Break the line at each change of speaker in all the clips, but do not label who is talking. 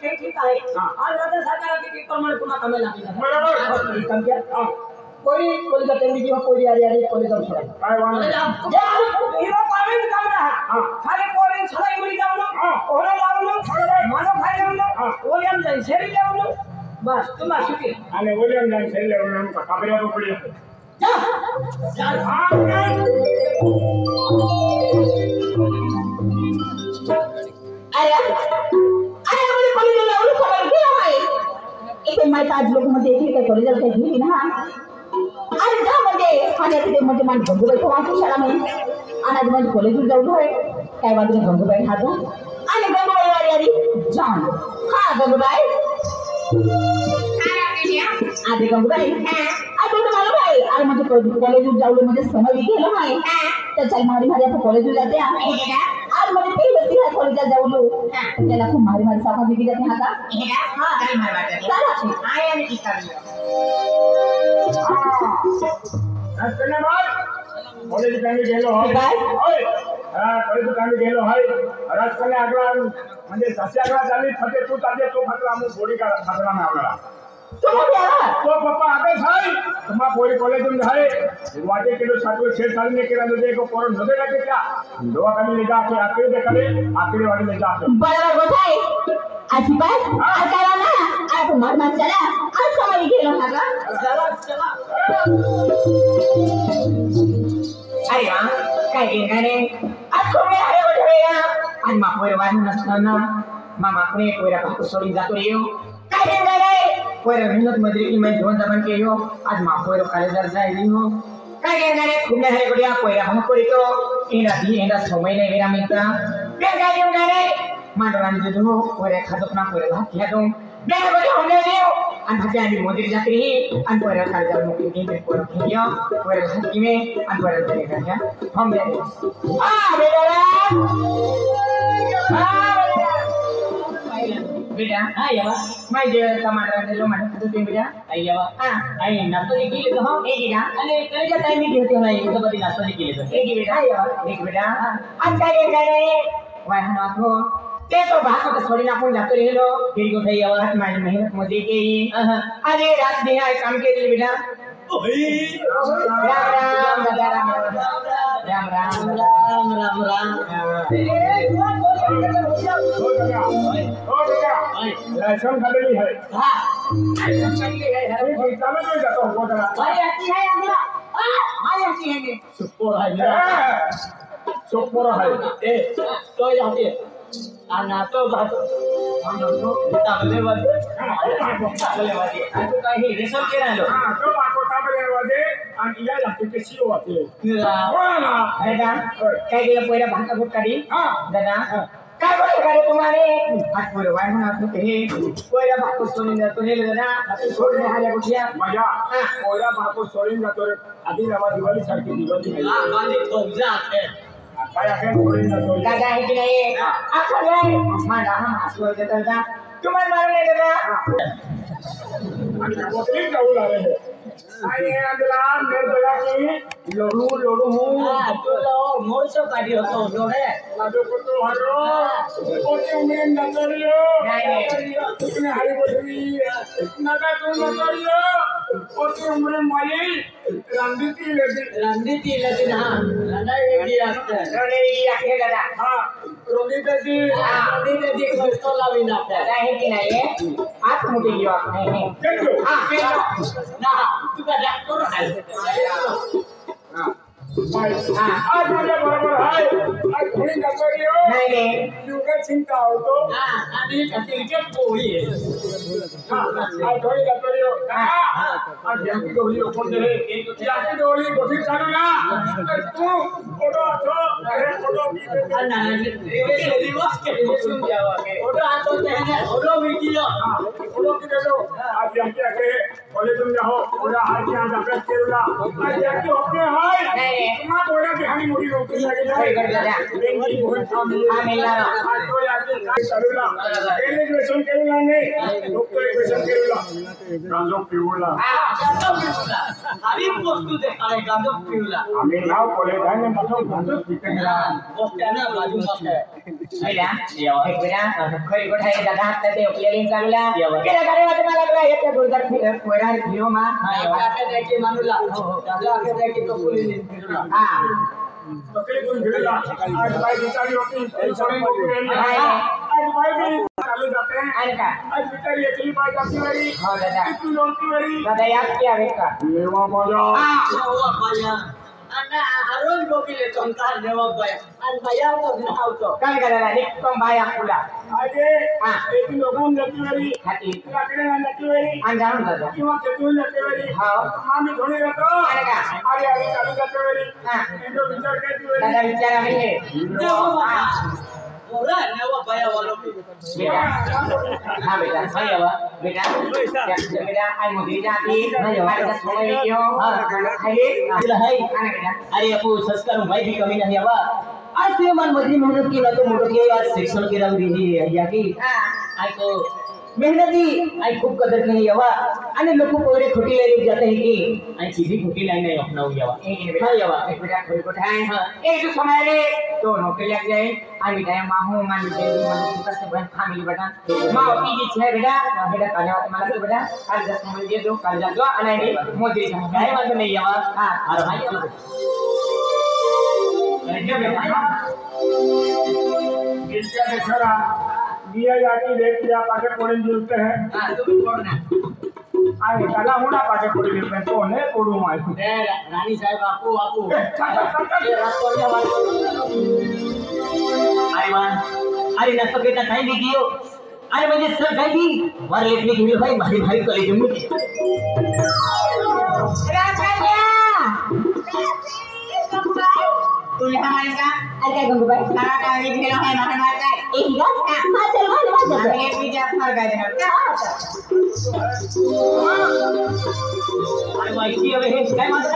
ते ठीक आहे आज राज्य सरकार किती प्रमाण पुन्हा कमी लागली
बरोबर
कमी हां कोई का टेंडी किंवा कोई आली कोई जाऊ सोडा
काय वाला
हिरो कॉलेज काम ना खाली कोई छलाई मुली जाऊ ओला लावलो मानो खाई जाऊ ओलियम जाई शेरी जाऊ बस तुम सुखी
आणि ओलियम जाई शेरी जाऊ काबरिया को पड़ी
जा जा
अरे अरे मुझे कॉलेज लावलो खबर क्या है इथे माहिती आज लोक मध्ये इथे काय कॉलेज काय गेली ना अरे जा म्हणजे खाण्याचे म्हणजे मान गंगूबाई तो वाटू शाळा नाही आणि आज म्हणजे कॉलेज जाऊ होय काय वाटू गंगूबाई हा तो आणि गंगूबाई वाली आली जान हा गंगूबाई आधी गंगूबाई आता तुम्हाला भाई अरे म्हणजे कॉलेज जाऊ म्हणजे समय गेलो नाही त्याच्या मारी मारी आपण कॉलेज जाते आज म्हणजे ते बसती है कॉलेजला जाऊलो त्याला खूप मारी मारी सापा दिली जाते हा का हां काय मारी मारी चला आय आणि की करलो
असने बात कॉलेज टाइम गेलो हाय ओय हां कॉलेज टाइम गेलो हाय राजकने आगला म्हणजे सस्य आगला झाली फते तू ताजे तो फतला मु बॉडी का फतला में आगला तो पप्पा आते भाई तुम्हारा पूरी कॉलेज में है वाटे किलो सातवे 6 साल में केरा दे को कोरोना होते लगे क्या दवा कमी ले जाके आखिरी दे करे आखिरी वाली ले जाके
बराबर बताए आजी बात आकारा ना आप मार मार चला आज समय गेलो ना का
चला चला
अरे हां काय गेंगाने आज कोणी आले वठवेया आणि मापोर वाढून नसताना मामा कोणी कोयरा भाग सोडून जातो येऊ काय गेंगाने कोयरा मेहनत मजरी की मैं दोन जमान के हो आज मापोर कॉलेजर जायली हो काय गेंगाने खूब हरे गुडिया कोयरा भाग कोरी तो एरा दी एरा समय ने मेरा मित्र काय गेंगाने मांडवान दे दो कोयरा खादोपना कोयरा भाग किया दो बेह बड़े होने दियो अन भागे आनी मोदी जाती ही अन कोयरा कॉलेजर मुक्ति के कोयरा खियो कोयरा भाग की में अन कोयरा चले गया हम ले बेटा हां यावा मैं जे टमाटर ने लो माने तो तीन बेटा आई यावा हां आई नाश्ता ने की ले तो हम एक ही ना अरे कल का टाइम नहीं होते भाई तो बड़ी नाश्ता ने की ले तो एक ही बेटा यावा एक बेटा आज का ये करे वाह ना तो ते तो बात तो छोड़ी ना अपन जाते रहे लो फिर को सही यावा मैं मेहनत मजे के ही अरे रात दिन आए काम के लिए बेटा ओही राम राम दादा राम राम राम राम राम राम
लाइसेंस खाली है
हां लाइसेंस खाली है
अरे गीता में कोई जाता हो करा
भाई आती है अगला भाई आती है
सुपर है सुपर है
ए तो जाते आना तो बात हम तो ताबले वाले ताबले वाले तो काही रिसर्च केला लो
हां तो बाको ताबले वाले आणि या लागते ते सीओ होते
दादा काय गेलं पहिला भांडा फुट काढी
हां
दादा काय बोलतो का रे तुम्हारे आज पूरे वाय म्हणा तू हे पहिला भांडा सोडून जातो हे दादा सोडणे आल्या कुठल्या
मजा कोयरा बाको सोडून जातो रे आधी रवा दिवाळी सारखी दिवाळी आहे
हां माझे ठोक जाते
काय आहे सोडून जातो
दादा हे की नाही आता काय मांडा हा मासवर देतो दादा तुम्हाला मारून नाही दादा
आणि बोतली जाऊ लागले आणि अंदला निर्दया की लोडू लोडू
हां तो लो मोरसो काढी होतो डोळे
माझो कोतो हरो कोटी उमरे नजरियो
नाही
तुमने हरी बोलवी नका तू नजरियो कोटी उमरे माली रांदीती लगी
ना रंडा वेगळी असते
रोडे आहे दादा
हां रोंदीती
ती खर्चो लावी ना
दादा हे की नाही आज मोठी घेऊ नाही
केलो
हां
ना तुका डॉक्टर आहे
हां आज माझ्या बरोबर आहे आज थोडी नजरियो
नाही नाही
तुका चिंता होतो
हां आणि कटिंगचे पोळी
हां आज थोडी नजरियो आज यांची डोली ओपन दे यांची डोली गोठी चालू ना तू फोटो आतो अरे फोटो
ना दिवस के बसून जावा के ओडो आतो त्याने ओडो विकिलो
फोटो की देलो आज यांची आके कॉलेज में जाओ ओडा आज आज अभ्यास केला आज यांची ओपन हाय तुम्हा बोला बिहानी मोठी लोक
दादा
बेंगी होय
आम्ही
आज तो याचे चालूला एक व्यसन केलेला नाही फक्त एक व्यसन केलेला गांजो पिवला
आम्ही पोचतो ते काय गांजो पिवला
आम्ही नाव कॉलेज आहे मग गांजो पिकला
पोस्टाना बाजू मस्त
पहिला एक वेळा खरी गोठाई दादा हात ते प्लेलिंग चालूला गेला गाडी वाटत मला लागला येते दोरदार कोयरा फिरो मा
आके जायचे मानूला दादा आके जायचे तो पोलीस फिरला
हा
तकले करून फिरला आज बाई बिचारी होती सोडून गेली आज बाई भी चालू जाते
आणि का
आज बिचारी एकली बाई जाती वाली
हो दादा
तू लोटी वाली
दादा याद किया का
लेवा माझा
नवा बाया आणि रोज गोबीले संकार नवा बाया आणि बाया तो नावतो
काय करायला निकम बाया पुला
आजे एक लोगों जाती वाली
हाती
लाकडे जाती वाली
आणि जाऊन दादा
किंवा तेतून जाती वाली
हो
आम्ही थोडी जातो
आणि का
अरे अरे चालू जाती वाली
हा
तो विचार करती वाली
दादा विचारा मी
नवा बाया ओरा नवा बाया वालो
बेटा हाँ बेटा सही है बेटा बेटा आई मोदी जाती हमारे साथ समय क्यों हाँ है
अरे अपू संस्कार भाई भी कमी नहीं हवा आज तो मन मजरी मेहनत की ना तो मोटो की आज शिक्षण की रंग दीदी या की आई तो मेहनती आई खूब कदर नहीं हवा अने लोग कोरे खोटी लाइन जाते हैं कि आई सीधी खोटी लाइन नहीं अपनाऊ हवा
एक बेटा
हवा
एक बेटा कोई को ठाए हाँ एक जो समय रे तो नौकरी लग जाए आई बेटा माहू मान बेटी मान सुकर से बहन फैमिली बेटा माँ की जी छह बेटा बेटा काले वाले माला तो बेटा कल 10 मिनट दे दो कल जा दो अने मोदी
काय बात नहीं हवा
हाँ
अरे भाई
गिरजा देखरा दिया जाती लेट या पाके पड़े मिलते हैं
हां तुम छोड़ना
आए कला होना पाके पड़े मिलते हैं तो ने पड़ू मार
रानी साहब आपको आपको
अरे वाह अरे नसो बेटा काही भी गियो अरे म्हणजे सर काही भी वर लेटली गेली भाई भारी भारी कॉलेज में
तुझे हमारे का
अरे काय गंगूबाई
सारा का एक किलो है मटन मार का
एक ही गास हाँ चल
हम एक भी जा मार का देना
अरे भाई की अबे काय मात्र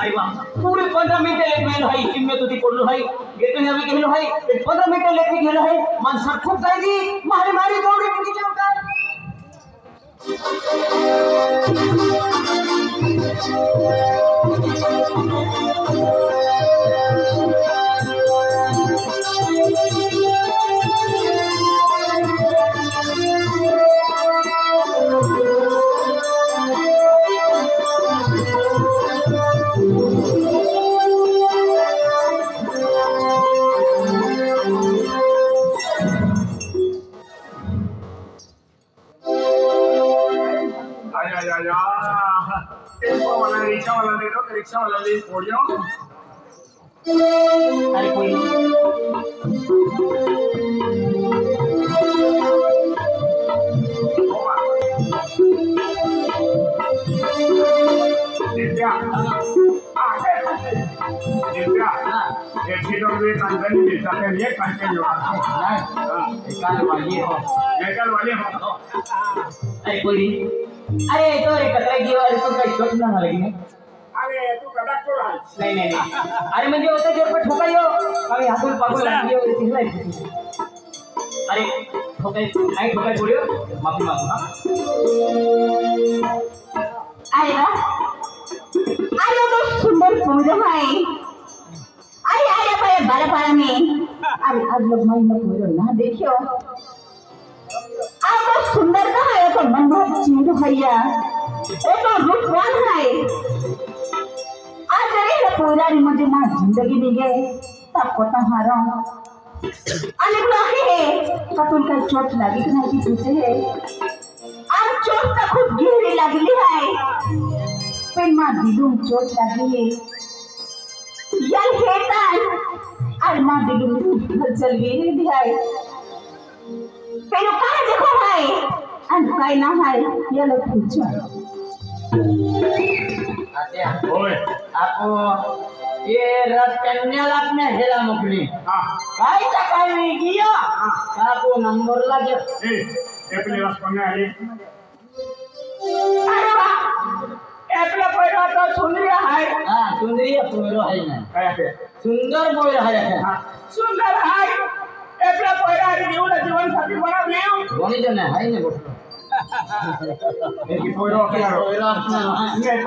अरे वाह पूरे 15 मिनिट लेट गेलो है किंमत होती पडलो है गेटो हवी गेलो है 15 मिनिट लेट गेलो है माणसा खूप जायची मारी मारी दौडी किती जाऊ काय
रिक्शा वाला ले छोड़ियो
अरे कोई
दिव्या दिव्या ये चीजों में कंपनी के साथ ये कंपनी जो
निकाल वाली हो
निकल वाले हो
अरे कोई अरे तो रे कतरा गियो अरे तो काही छोट ना लगी
अरे तू कंडक्टर आहे
नहीं अरे म्हणजे होते जोर पर ठोकायो अरे हातून पागल लागली हो तिला अरे ठोकाय नाही ठोकाय पडयो माफी मागू हा
अरे वाह अरे तो सुंदर पूजा है अरे अरे भाई बारह पारा में अरे आज लोग महीना पूरा ना देखियो आप तो सुंदर का है तो मन बहुत चीज भैया वो तो रूपवान है आज अरे ना पूरा मुझे ना जिंदगी दी गए तब को हारा अनेक लोग है कतुल का चोट लगी कि नहीं पूछे है आज चोट तो खूब गहरी लगली है पण मां दिलून चोट लगी है यार हेतान और मां दिलून चल गई है pero कहाँ देखो भाई अन काय ना है ये लोग पूछो
आत्या
ओए
आपको ये रस कन्याला आपने हेला मोकली
हां
काय काय नाही गियो आपको नंबर लागे
ए अपने रास करने आले
अरे वाह
सुंदरी पोयरो आहे ना
काय आहे
सुंदर पोयरो आहे
हा सुंदर हाय एकला पोयरा आणि जीवन जीवनसाथी बनवली
कोणी जण आहे ना गोष्ट
एक पोयरो
पोयरो असणार
नाही